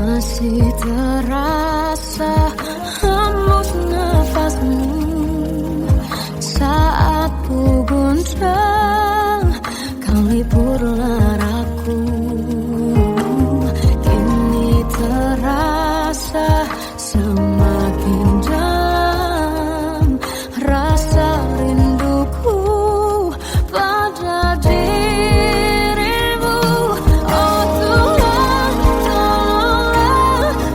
Masih terasa hembus nafasmu saat ku guncang kau liburlah aku. Kini terasa semakin dalam rasa rinduku pada dirimu. Oh Tuhan, tolonglah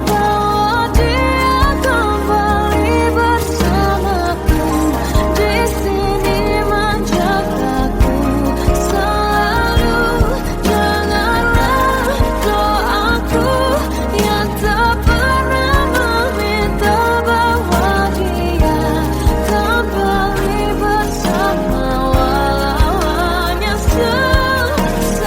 bawa dia kembali bersamaku. Di sini menjagaku selalu. Janganlah doaku yang tak pernah meminta bawa dia kembali bersama, walau hanya sesaat.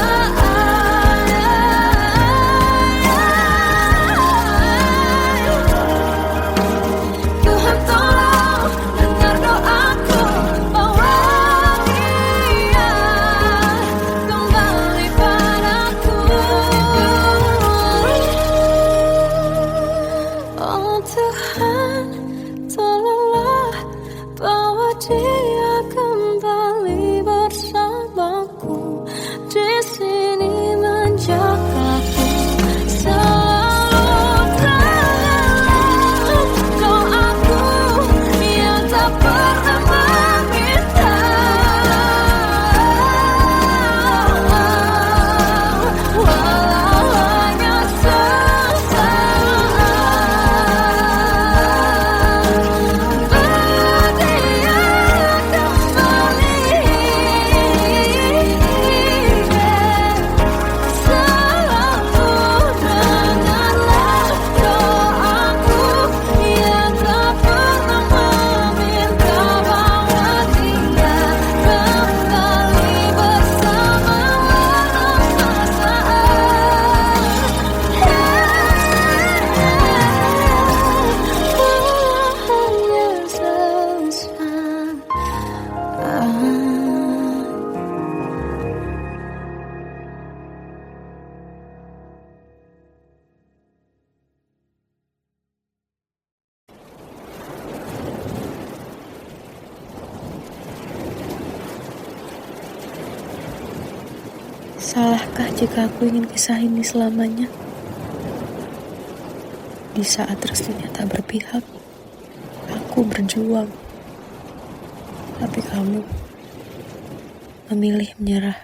Tuhan tolong dengar doaku, bawa dia kembali padaku. Oh Tuhan, tolonglah bawa dia kembali bersamaku. Di sini menjagaku selalu. Janganlah doaku yang tak pernah meminta, walau hanya sesaat. Berdia kembali selalu. Dengarlah doaku yang tak pernah meminta, bawa dia kembali bersama, walau sesaat. Hanya sesaat. Salahkah jika aku ingin kisah ini selamanya? Di saat restunya tak berpihak, aku berjuang. Tapi kamu memilih menyerah.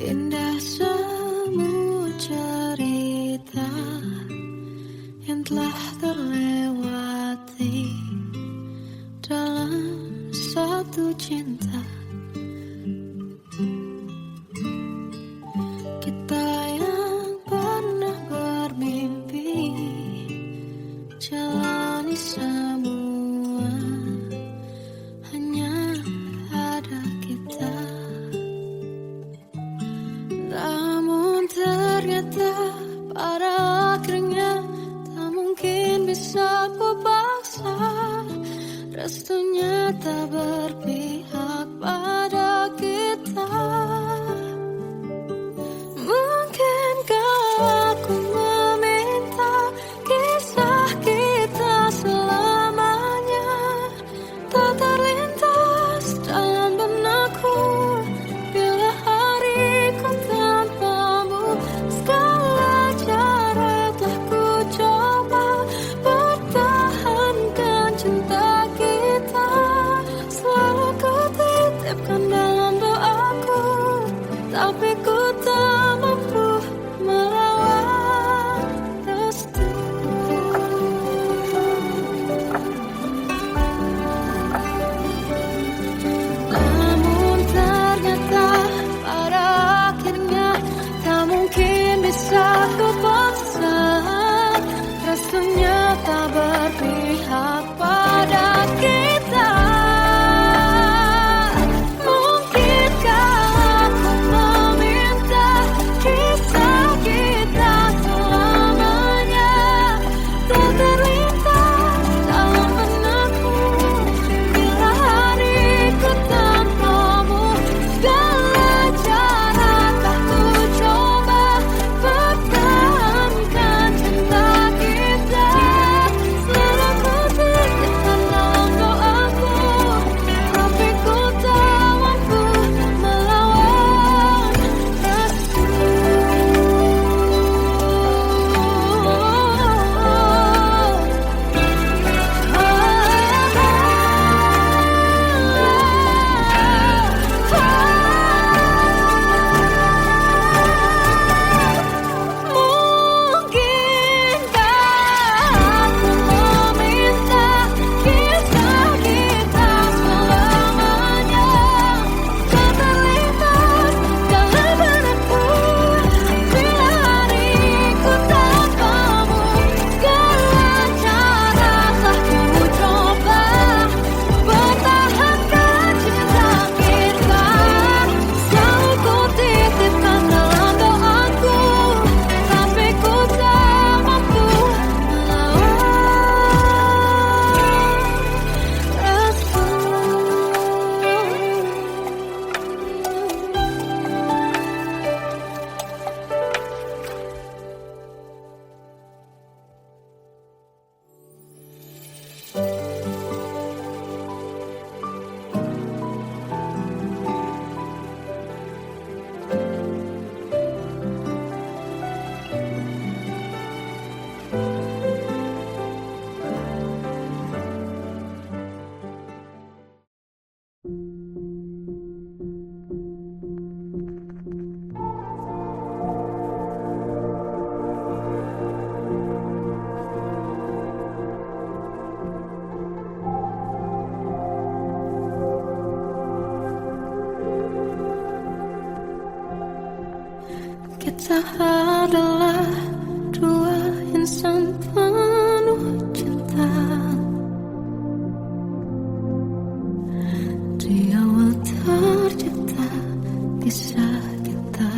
Indah semua cerita yang telah terlewati dalam satu cinta. Kita yang pernah bermimpi jalani semua, hanya ada kita. Namun ternyata pada akhirnya tak mungkin bisa ku paksa. Restunya tak berpihak pada kita. Mungkinkah aku meminta kisah kita selamanya tak terlintas dalam benakku bila hariku tanpamu. Segala cara telah ku coba pertahankan cinta kita. Selalu ku titipkan dalam doaku. adalah dua insan penuh cinta. Di awal tercipta kisah kita,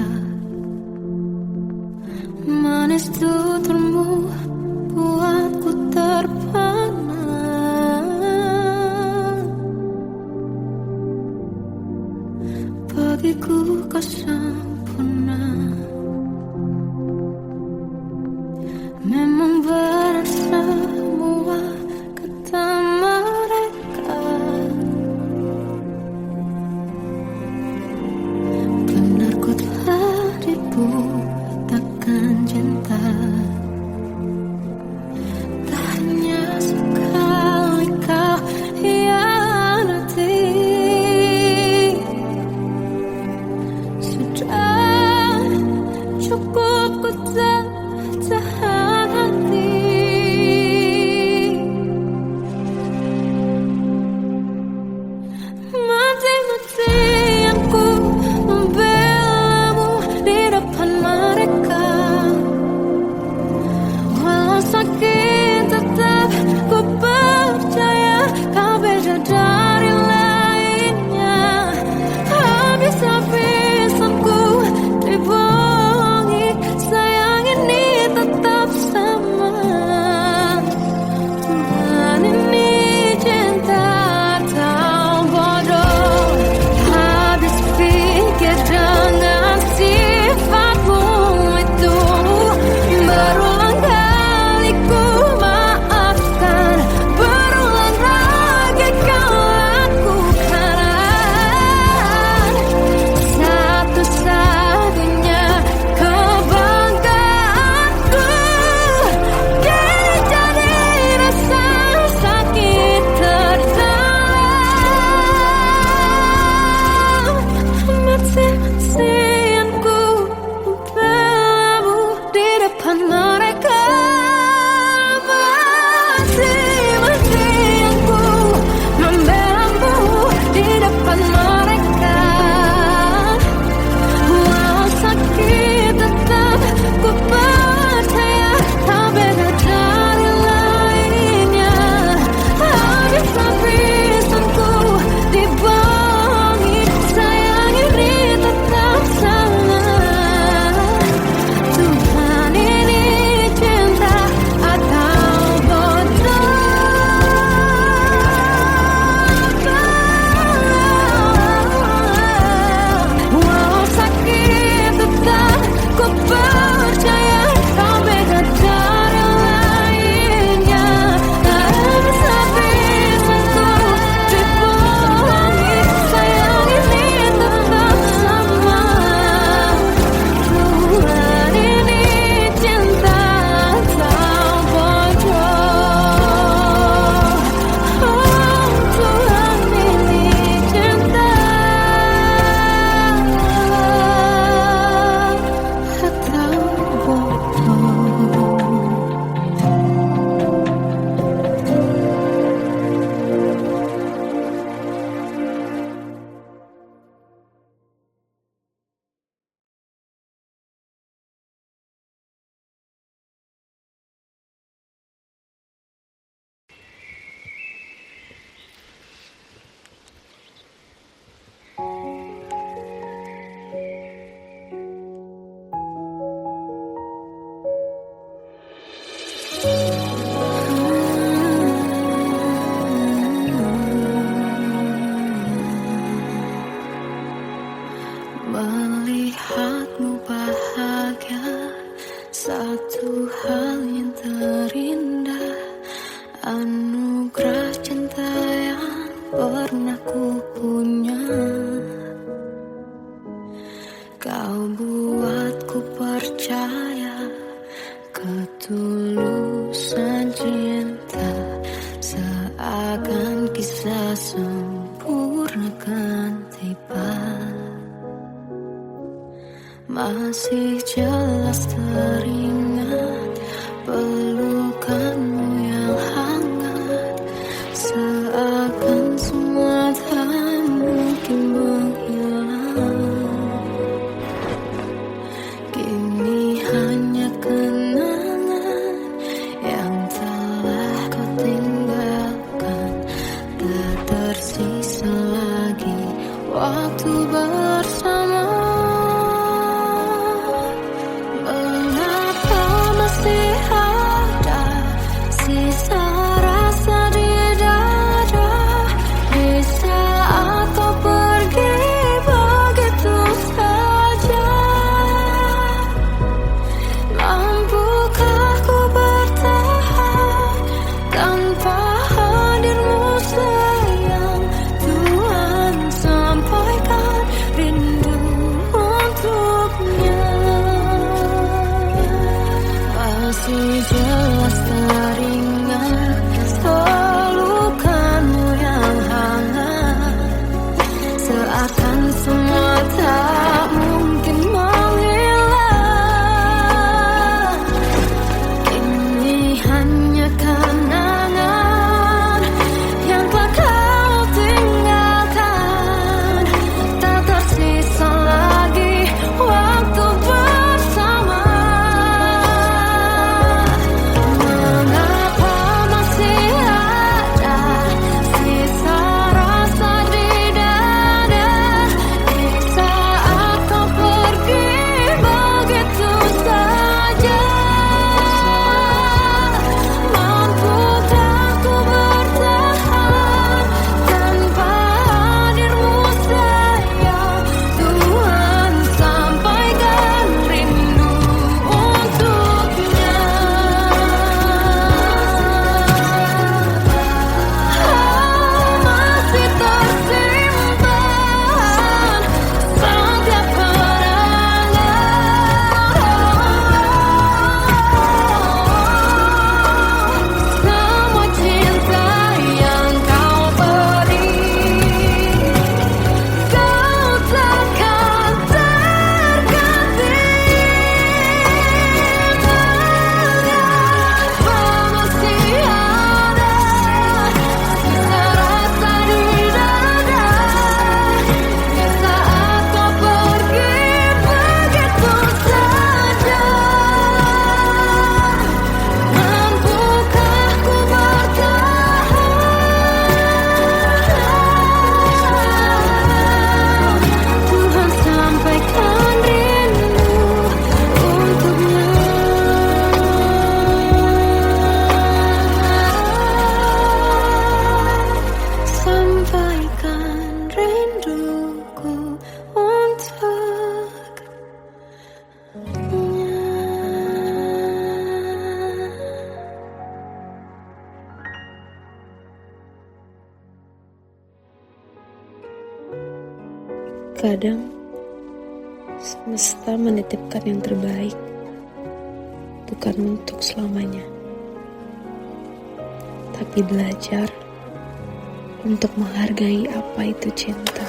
manis tuturmu buatku terpana. Bagiku kau sempurna. Memang berat semua kata mereka, benar ku telah dibutakan cinta. Tak hanya sekali kau hianati, sudah cukup ku tak tahan hati. Mati-matian ku membelamu di depan mereka. Walau sakit tetap ku percaya kau beda dari lainnya. Habis-habisan ku dibohongi, sayang ini tetap sama. Tuhan ini cinta atau bodoh. Habis pikir dengan sifatmu itu, berulang kali ku maafkan, berulang lagi kau lakukan. Satu-satunya kebanggaanku, kini jadi rasa sakit terdalam. Mati-matian ku membelamu di depan mereka. Mati-matian ku membelamu di depan mereka. Walau sakit tetap ku percaya kau beda dari lainnya. Habis-habisan ku dibohongi, sayang ini tetap sama. Tuhan ini cinta atau bodoh. Walau sakit tetap ku percaya kau beda dari lainnya. Habis-habisan ku dibohongi, sayang ini tetap sama. Tuhan ini cinta atau bodoh. Oh, Tuhan ini cinta atau bodoh. Melihatmu bahagia, satu hal yang terindah, anugerah cinta yang pernah ku punya. Kau buatku percaya ketulusan cinta, seakan kisah sempurna kan tiba. Masih jelas teringat pelukanmu yang hangat, seakan semua tak mungkin menghilang. Kini masih jelas teringat pelukanmu yang hangat, seakan semua tak mungkin menghilang. Ini hanya kenangan yang telah kau tinggalkan, tak tersisa lagi waktu bersama. Mengapa masih ada sisa rasa di dada di saat kau pergi begitu saja? Mampukah ku bertahan tanpa hadirmu sayang? Tuhan, sampaikan rindu untuknya. Masih tersimpan setiap semua cinta yang kau beri. Kau takkan terganti. Mengapa masih ada sisa rasa di dada di saat kau pergi begitu saja? Mampukah ku bertahan? Tuhan, sampaikan rindu untuknya. Sampaikan rinduku untuknya. Kadang semesta menitipkan yang terbaik, bukan untuk selamanya, tapi belajar untuk menghargai apa itu cinta.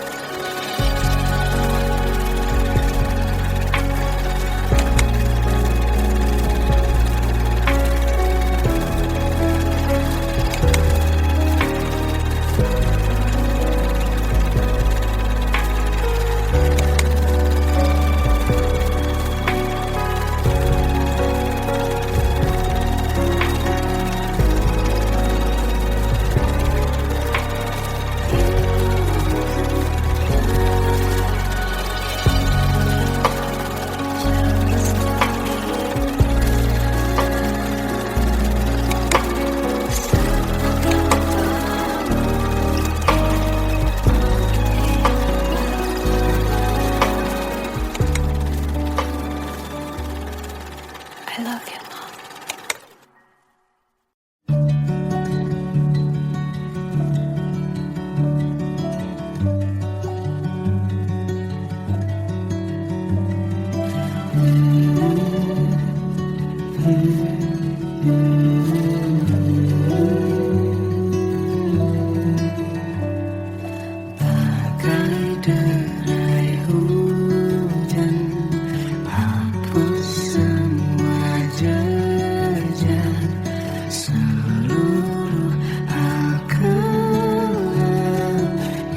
I love you, Mom. Bagai derai hujan, hapus semua jejak, seluruh akal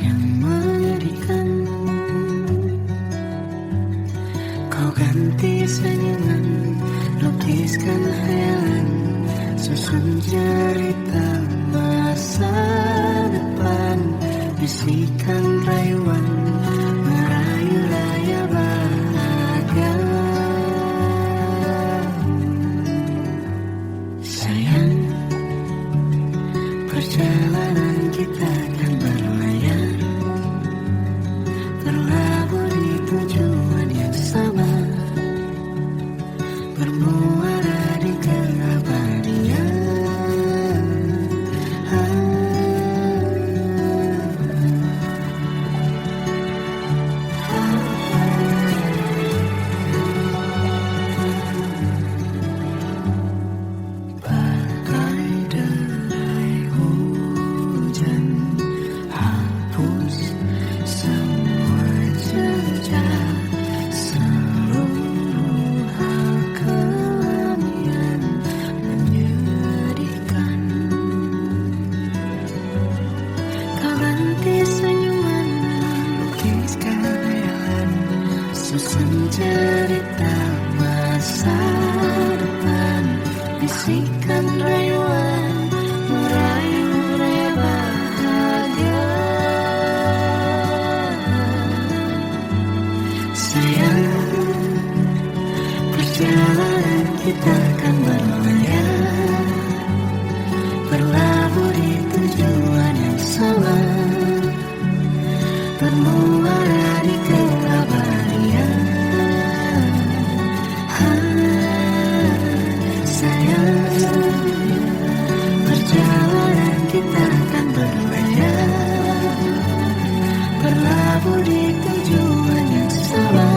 yang menyedihkan. Kau ganti senyuman, lukiskan hayalan, susun cerita masa depan, bisikan rayuan, merayu raya bahagia. Sayang, perjalanan kita akan berlayar, berlabuh di tujuan yang sama, bermuara di keabadian. saksikan rayuan merayu raya bahagia. Sayang, perjalanan kita kan berlayar, berlabuh di tujuan yang sama, bermuara di keabadian. Sayang, perjalanan kita kan berlayar, berlabuh di tujuan yang sama.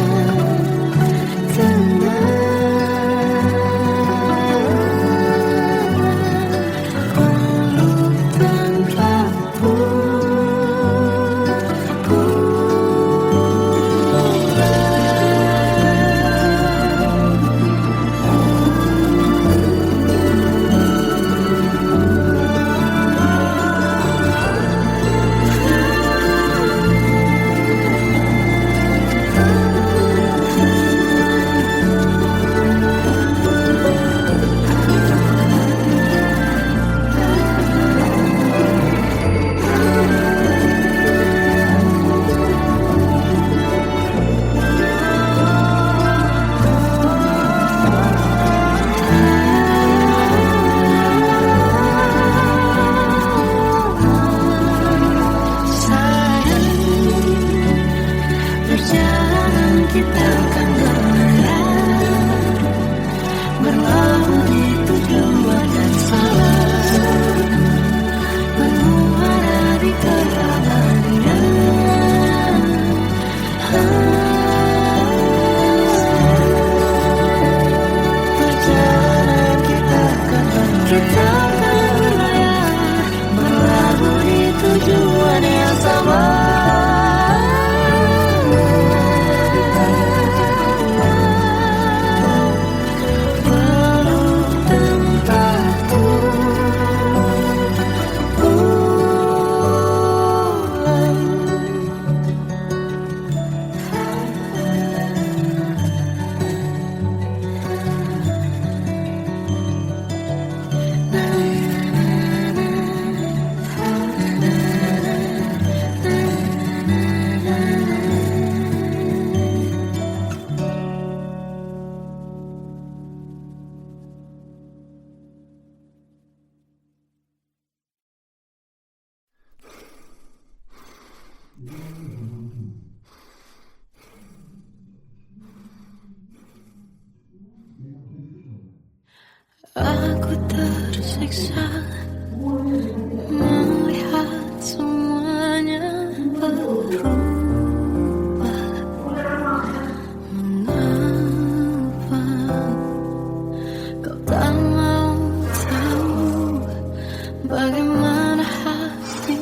Kita akan berlayar, berlabuh di tujuan yang sama, bermuara di keabadian. Perjalanan kita akan berlayar, berlabuh di tujuan yang sama. Aku tersiksa melihat semuanya berubah. Mengapa kau tak mau tahu bagaimana hati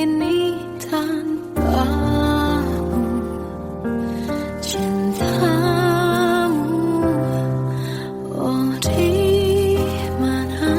ini tanpamu? Cintamu, oh di mana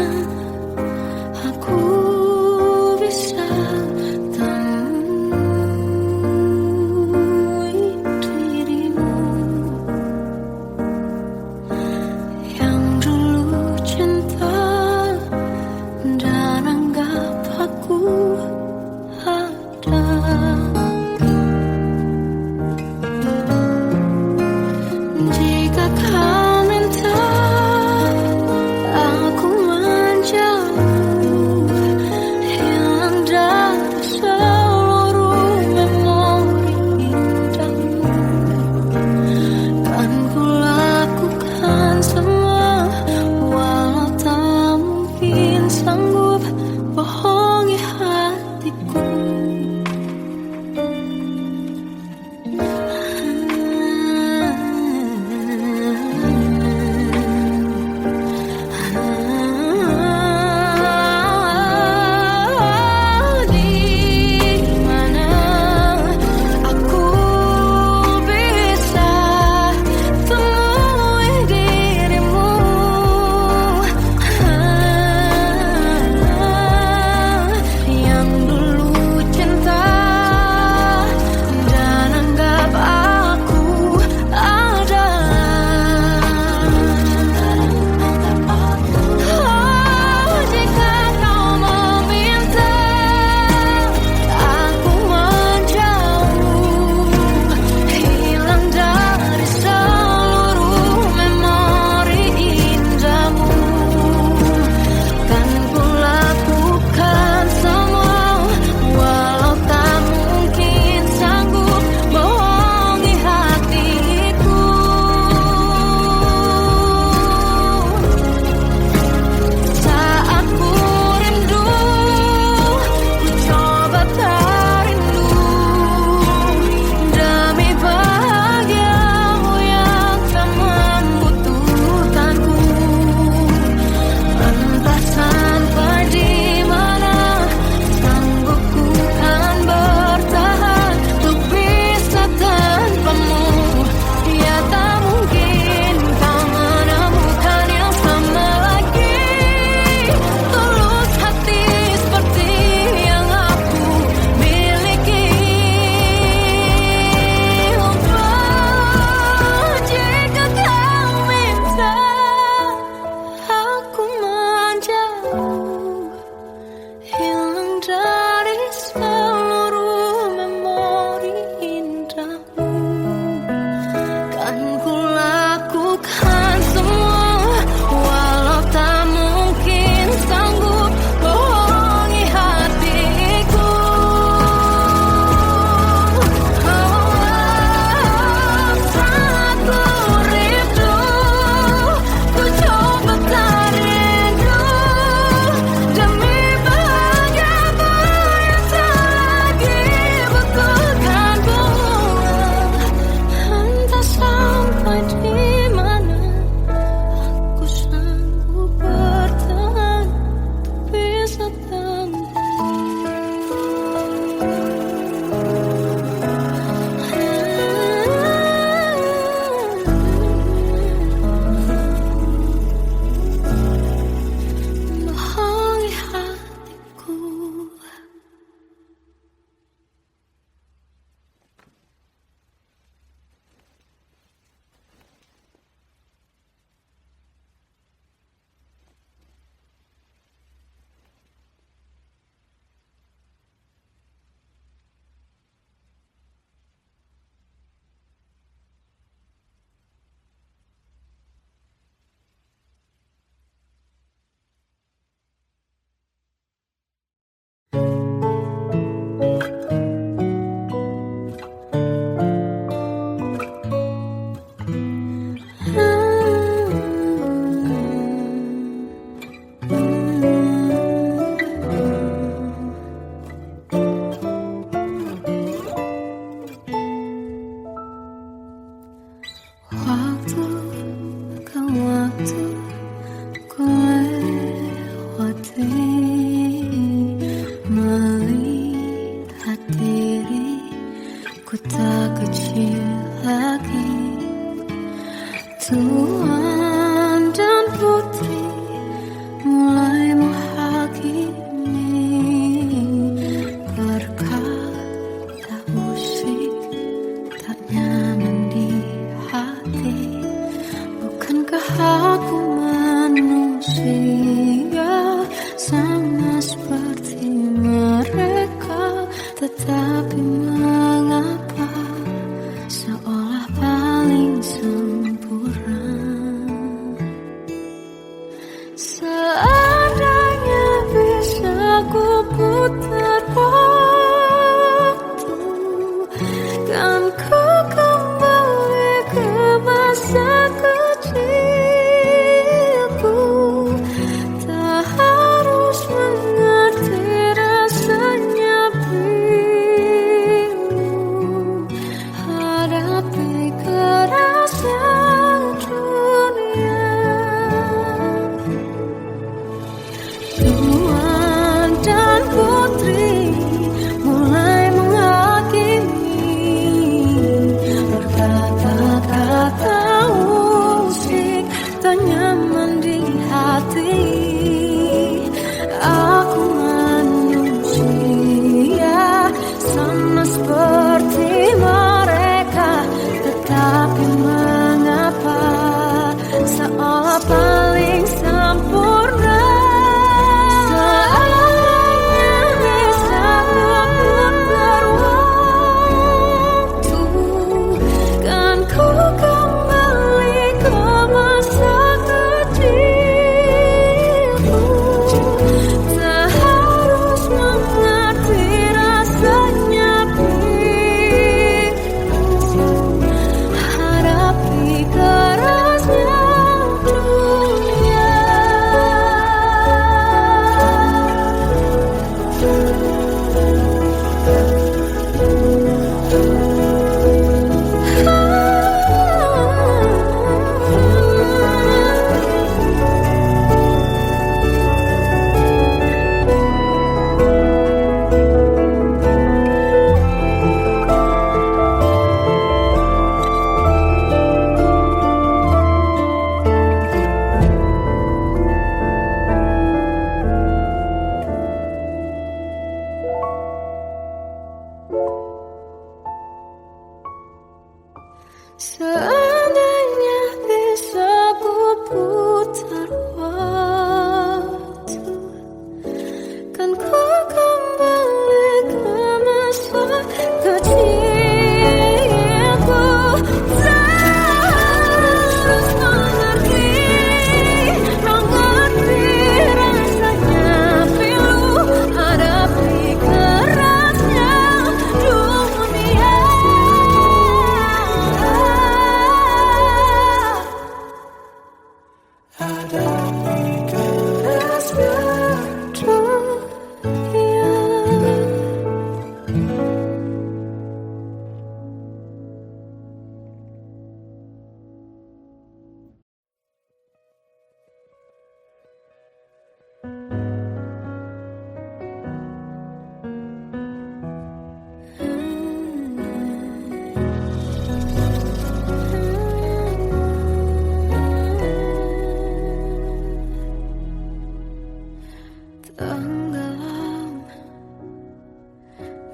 Tenggelam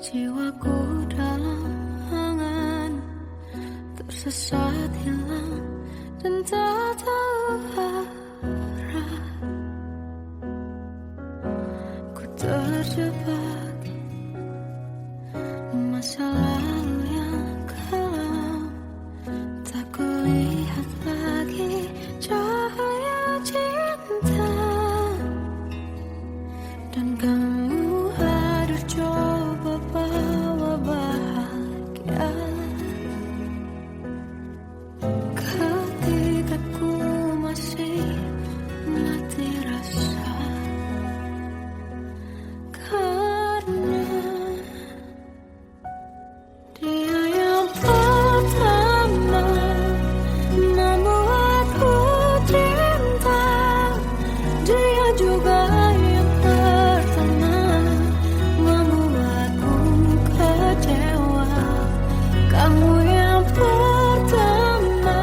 jiwaku dalam angan, tersesat hilang dan tak tahu arah. Ku terjebak masa lalu yang kelam, tak kulihat lagi cahaya cinta. Dan kamu hadir coba bawa bahagia ketika ku masih mati rasa. Karena dia yang pertama membuatku cinta, dia juga yang pertama membuatku kecewa. Kamu yang pertama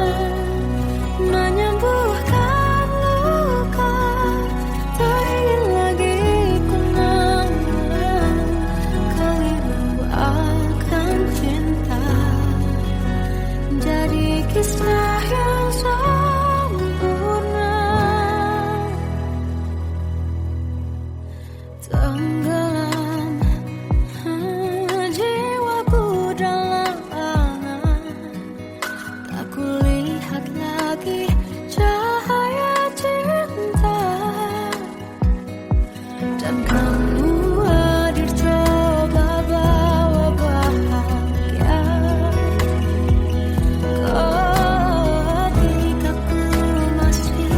menyembuhkan luka, tak ingin lagi ku mengulang keliru akan cinta. Jadi kisah yang sempurna. Tenggelam jiwaku dalam angan, tak kulihat lagi cahaya cinta. Dan kamu hadir coba bawa bahagia ketika ku masih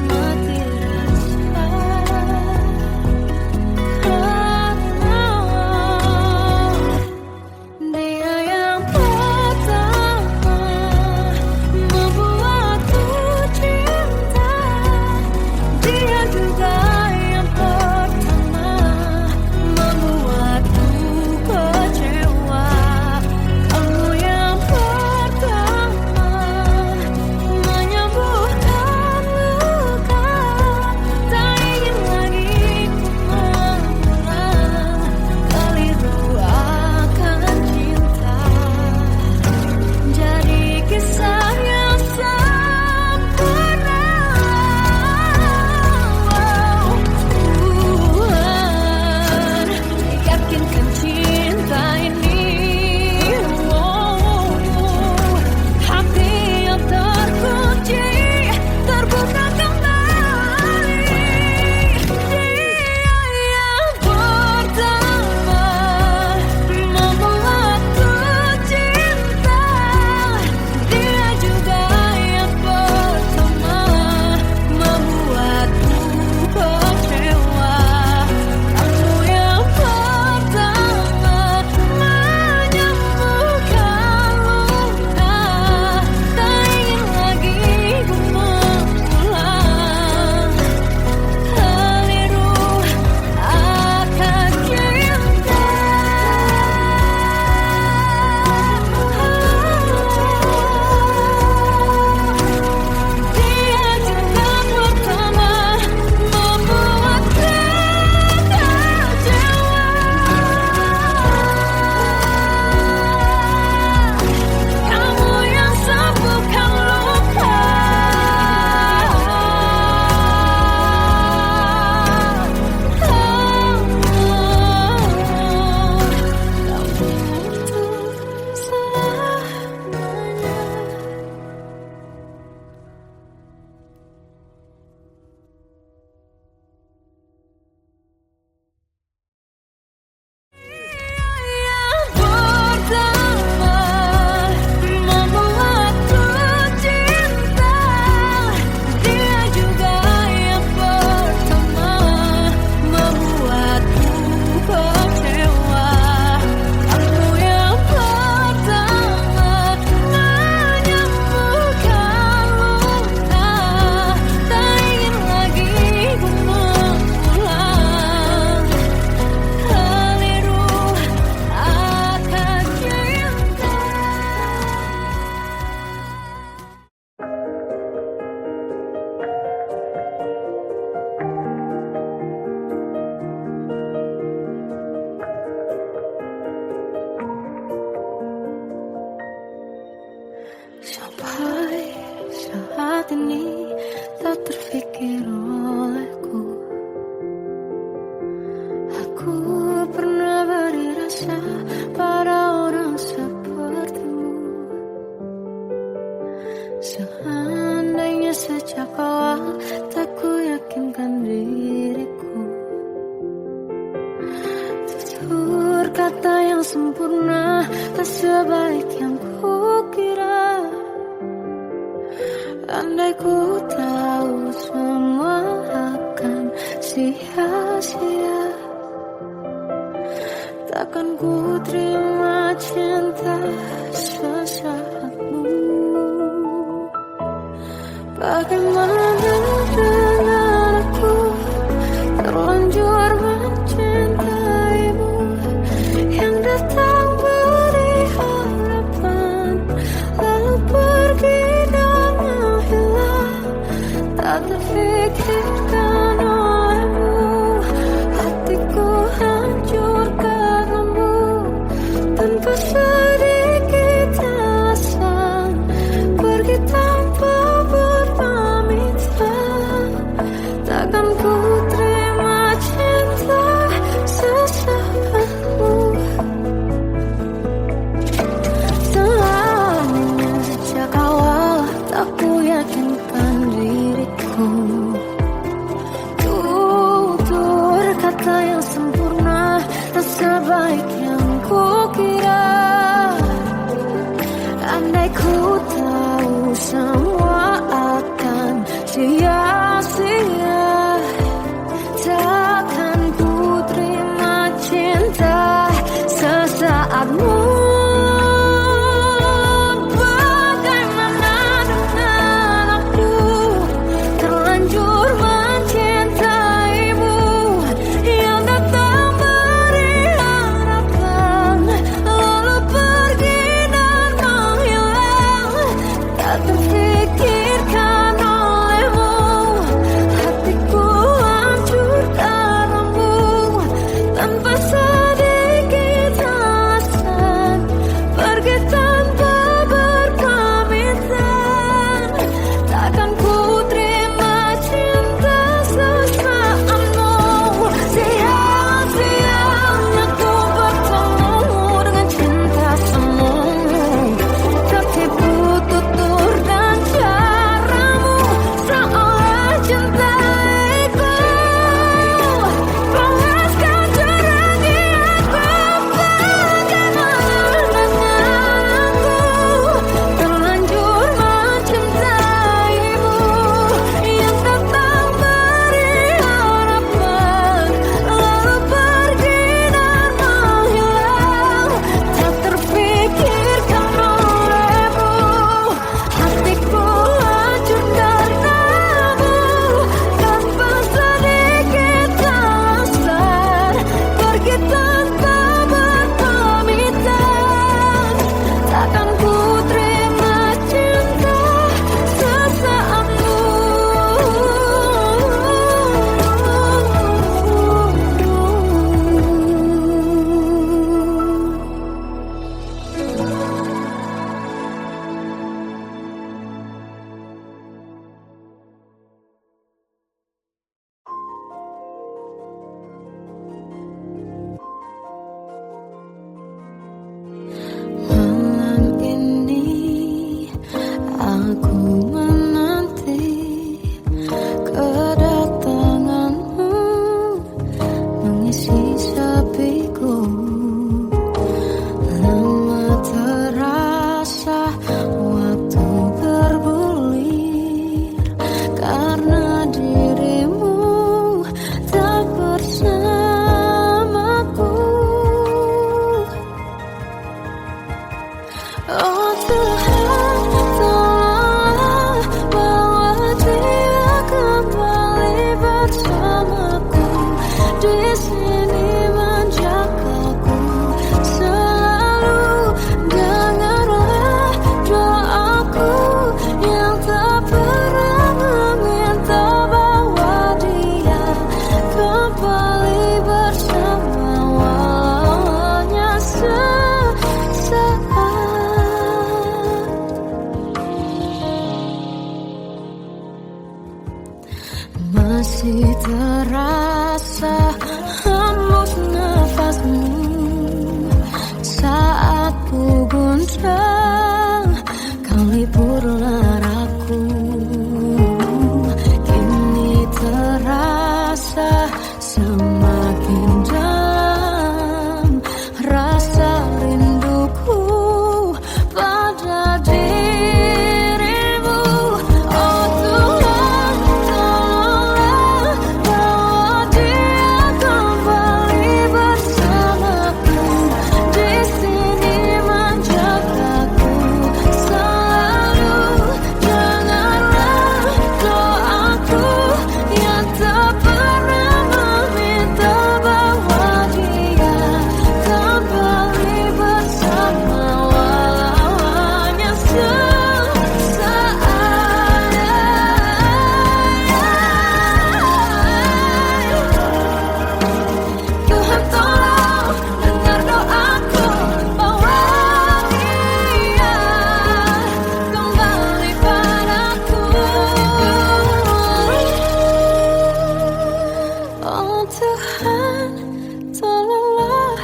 mati rasa. yang sempurna, tak sebaik yang kukira. Andai ku tahu semua akan sia-sia, takkan ku terima cinta sesaatmu. Bagaimana dengan aku terlanjur mencintaimu, yang datang beri harapan lalu pergi dan menghilang, tak terfikirkan olehmu. Hatiku hancur karenamu, tanpa sedikit alasan, pergi tanpa berpamitan. Takkan ku terima cinta sesaatmu. Selamanya sejak awal tak ku yakinkan diriku. Tutur kata yang sempurna, tak sebaik yang kukira. Andai ku tahu semua akan sia-sia, takkan ku terima cinta sesaatmu. Bagaimana dengan aku terlanjur mencintaimu, yang datang beri harapan lalu pergi dan menghilang, tak terfikirkan olehmu. Hatiku hancur karenamu, tanpa sedikit alasan, pergi tanpa berpamitan. Takkan ku terima cinta sesaatmu. Sia-sianya ku bertemu dengan cinta semu, tertipu tutur dan caramu, seolah cintaiku panaskan terangi aku. Bagaimana dengan aku terlanjur mencintaimu, yang datang beri harapan lalu pergi dan menghilang, tak terfikirkan olehmu. Hatiku hancur karenamu, tanpa sedikit alasan, pergi tanpa berpamitan. Takkan ku terima cinta sesaatmu. Malam ini aku menanti kedatanganmu, mengisi sepiku. Lama terasa waktu bergulir, karena dirimu tak bersamaku. Oh Tuhan, tolonglah bawa dia kembali bersamaku, di sini menjagaku selalu. Dengarlah doaku yang tak pernah meminta, bawa dia kembali bersama walaunya sesaat. Masih terasa hembus nafasmu saat ku guncang, kau liburlah aku. Kini terasa semakin dalam rasa Tuhan, tolonglah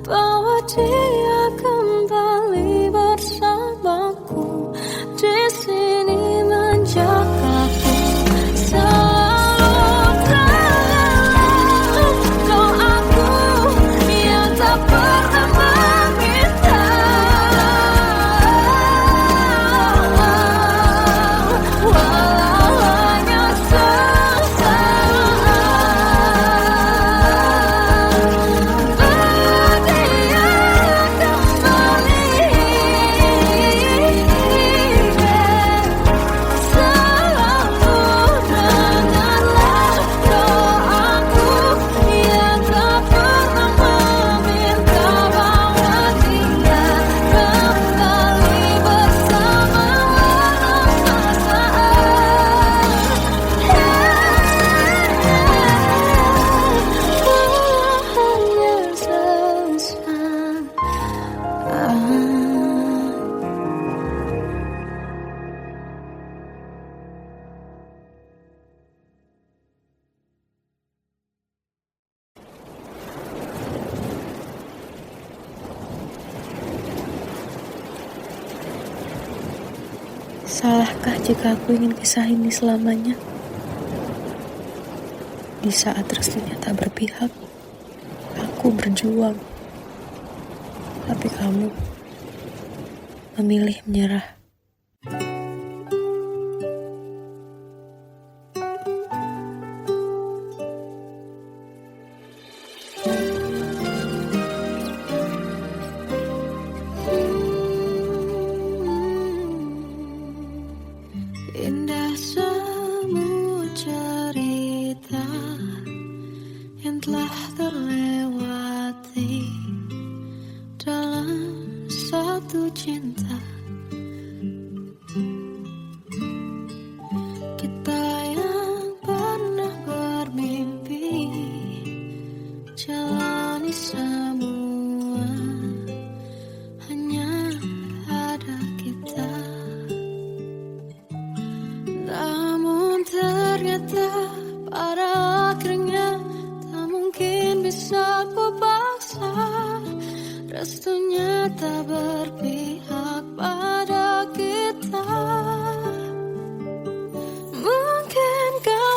bawa dia kembali bersamaku di sini menjagaku. Salahkah jika aku ingin kisah ini selamanya? Di saat restunya tak berpihak, aku berjuang. Tapi kamu memilih menyerah. Indah semua cerita yang telah terlewati dalam satu cinta. Kita yang pernah bermimpi jalani semua, hanya ada kita. Namun ternyata pada akhirnya tak mungkin bisa ku paksa. Restunya tak berpihak pada kita. Mungkinkah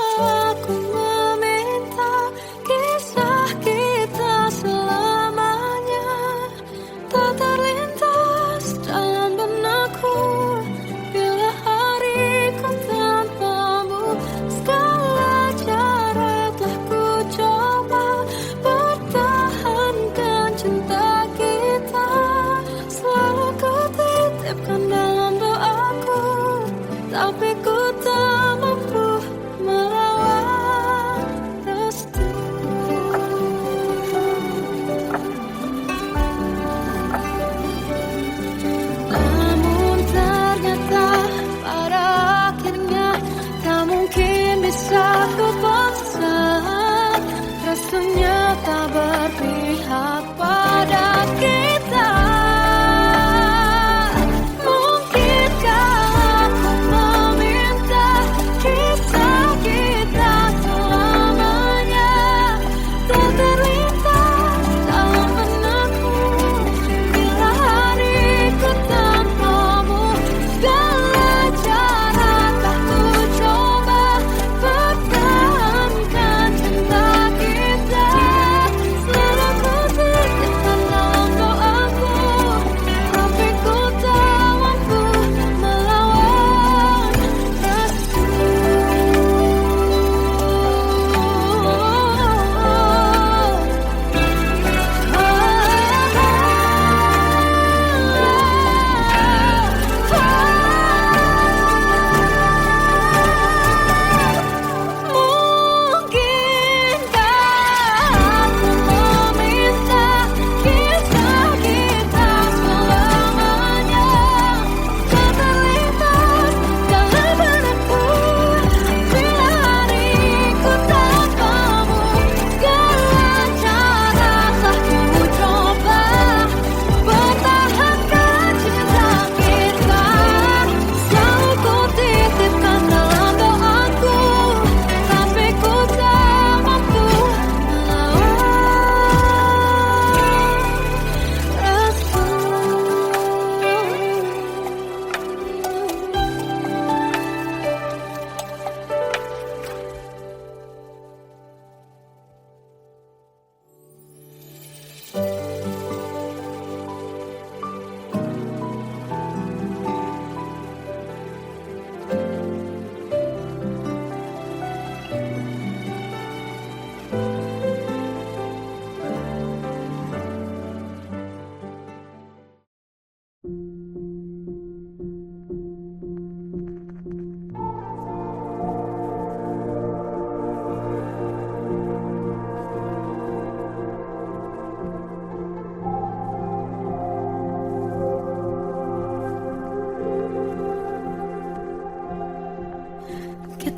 aku meminta kisah kita selamanya tak terlintas dalam benakku bila hariku tanpamu. Segala cara telah ku coba pertahankan cinta kita. Selalu ku titipkan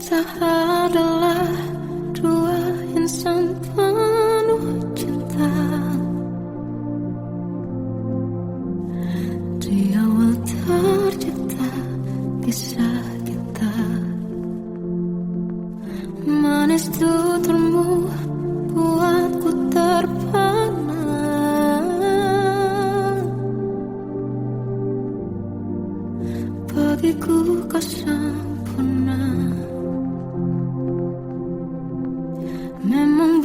Kita adalah dua insan penuh cinta. Di awal tercipta kisah kita. Manis tuturmu buatku terpana. Bagiku kau sempurna. Memang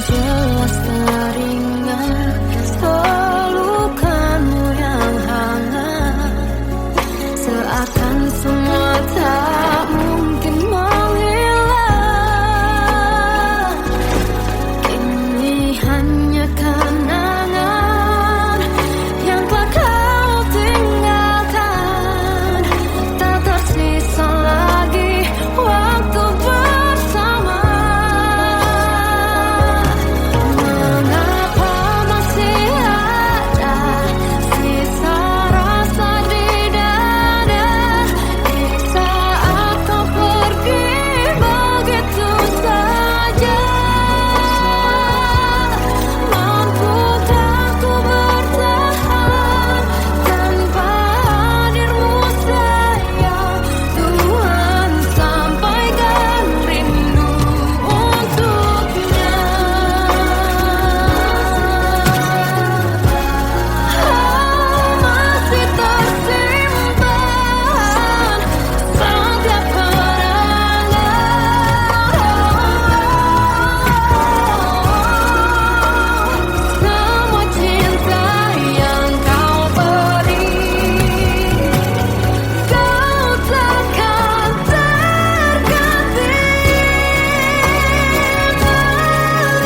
jelas teringat pelukanmu yang hangat, seakan semua tak mungkin menghilang. Kini hanya kenangan yang telah kau tinggalkan, tak tersisa lagi waktu bersama. Mengapa masih ada sisa rasa di dada di saat kau pergi begitu saja? Mampukah ku bertahan tanpa hadirmu sayang? Tuhan, sampaikan rindu untuknya. Masih tersimpan setiap semua cinta yang kau beri. Kau takkan terganti.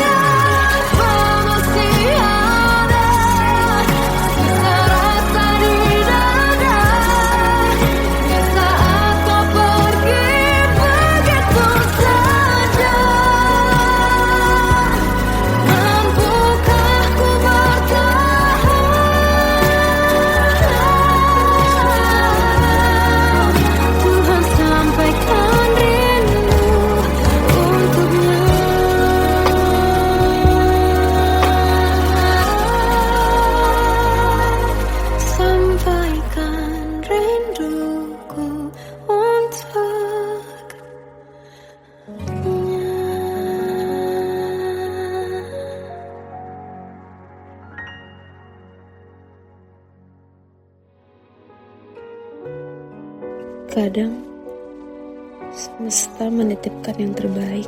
Mengapa masih ada sisa rasa di dada di saat kau pergi begitu saja? Mampukah ku bertahan? Tuhan, sampaikan rindu untuknya. Sampaikan rinduku untuknya. Kadang semesta menitipkan yang terbaik,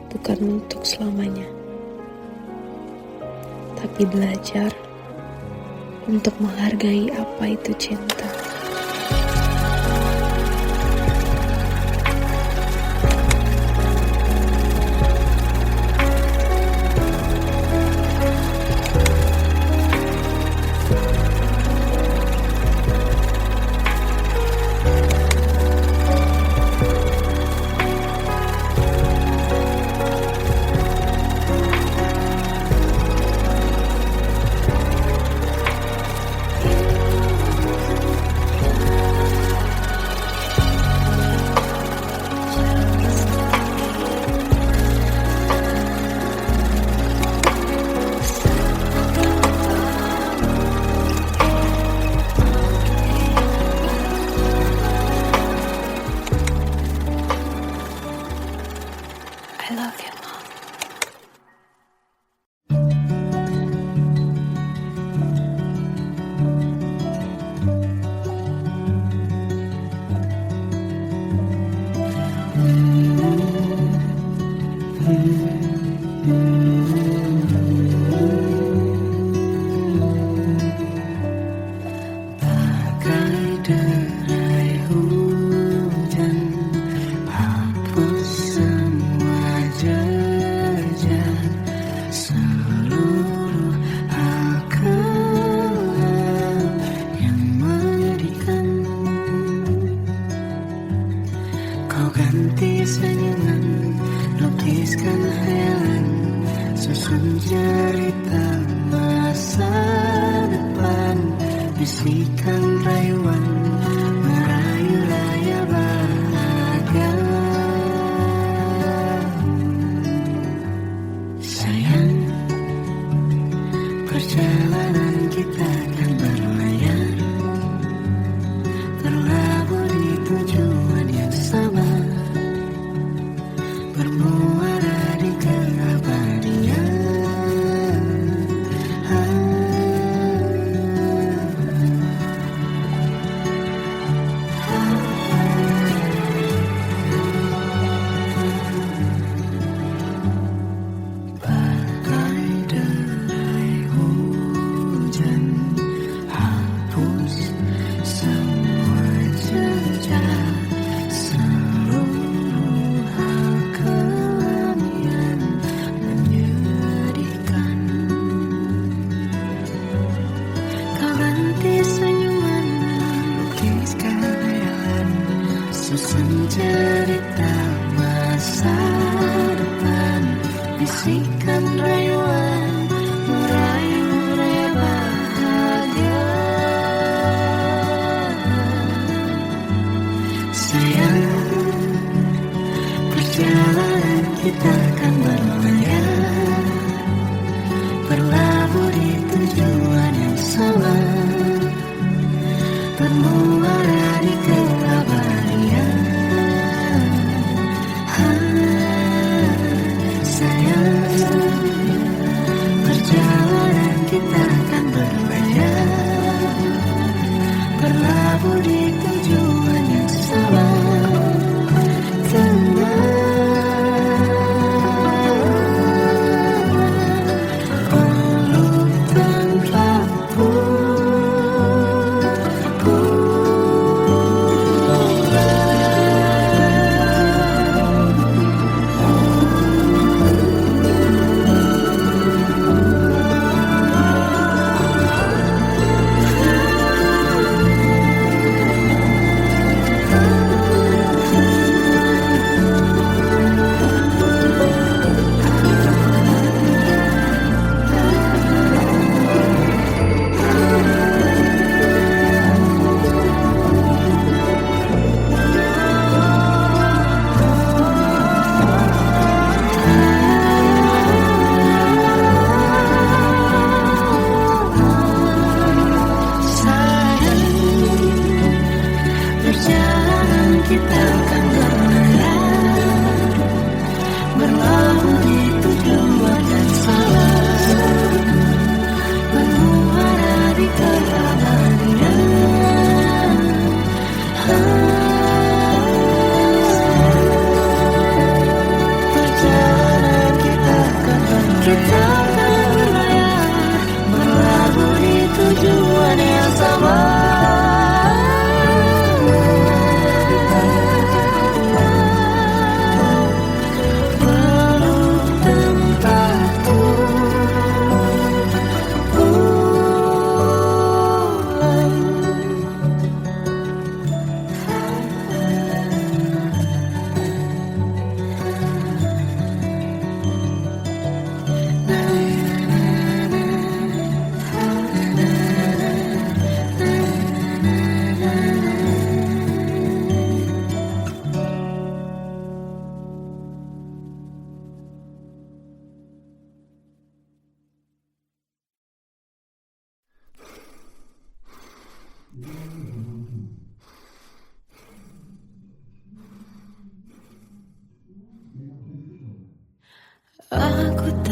bukan untuk selamanya, tapi belajar untuk menghargai apa itu cinta. I love you, Mom. Bagai derai hujan, hapus semua jejak, seluruh hal kelam yang menyedihkan. Kau ganti senyuman, lukiskan hayalan, susun cerita masa depan, bisikan rayuan, merayu raya bahagia. Sayang, perjalanan kita akan berlayar, berlabuh di tujuan yang sama, bermuara di keabadian.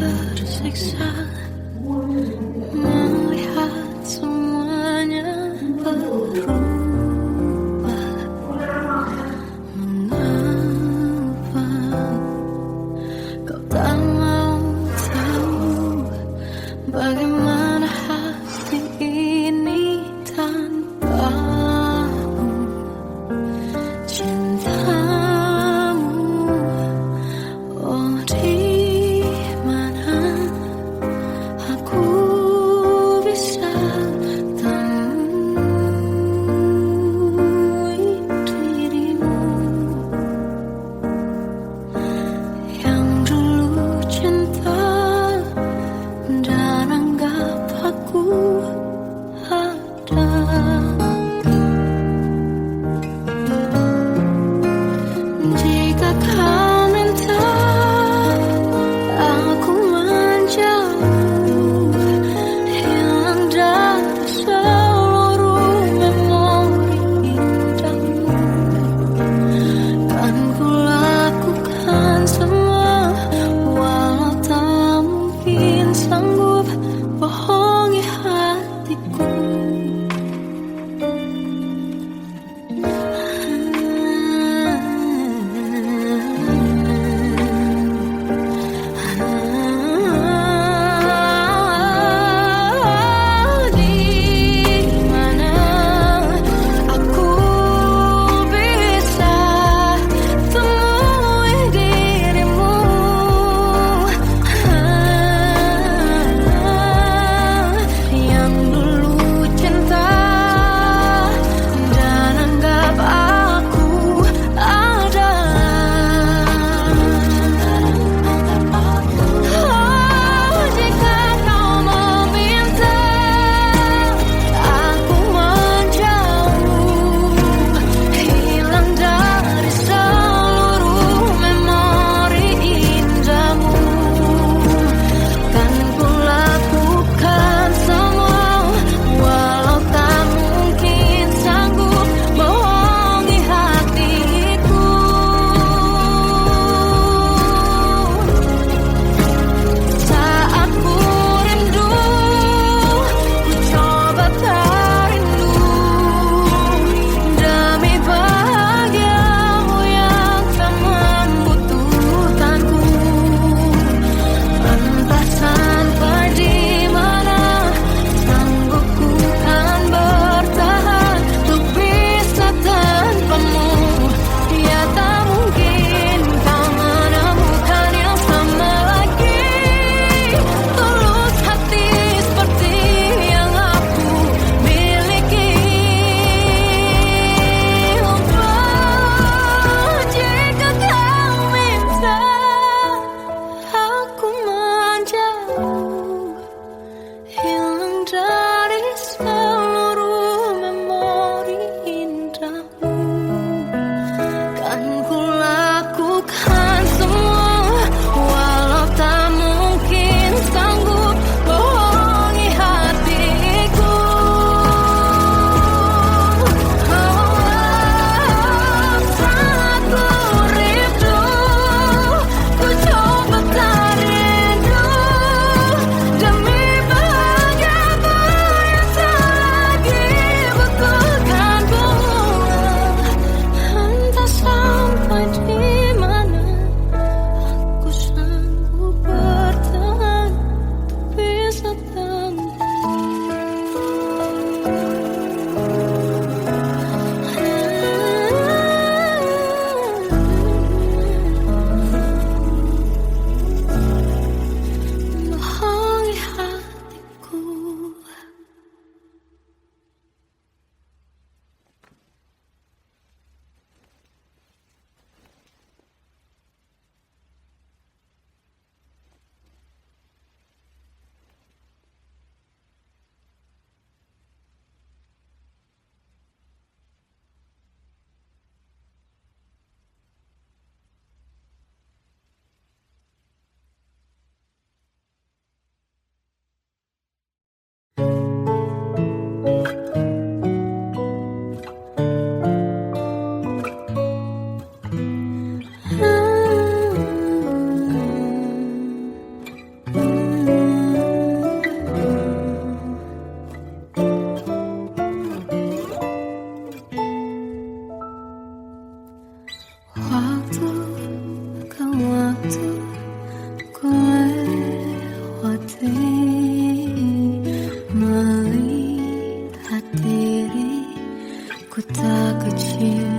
tersiksa melihat semuanya berubah. Mengapa kau tak mau tahu bagaimana hati ini tanpamu? Cintamu, oh di mana aku bisa temui dirimu yang dulu cinta dan anggap bermimpi melihat diriku tak kecil.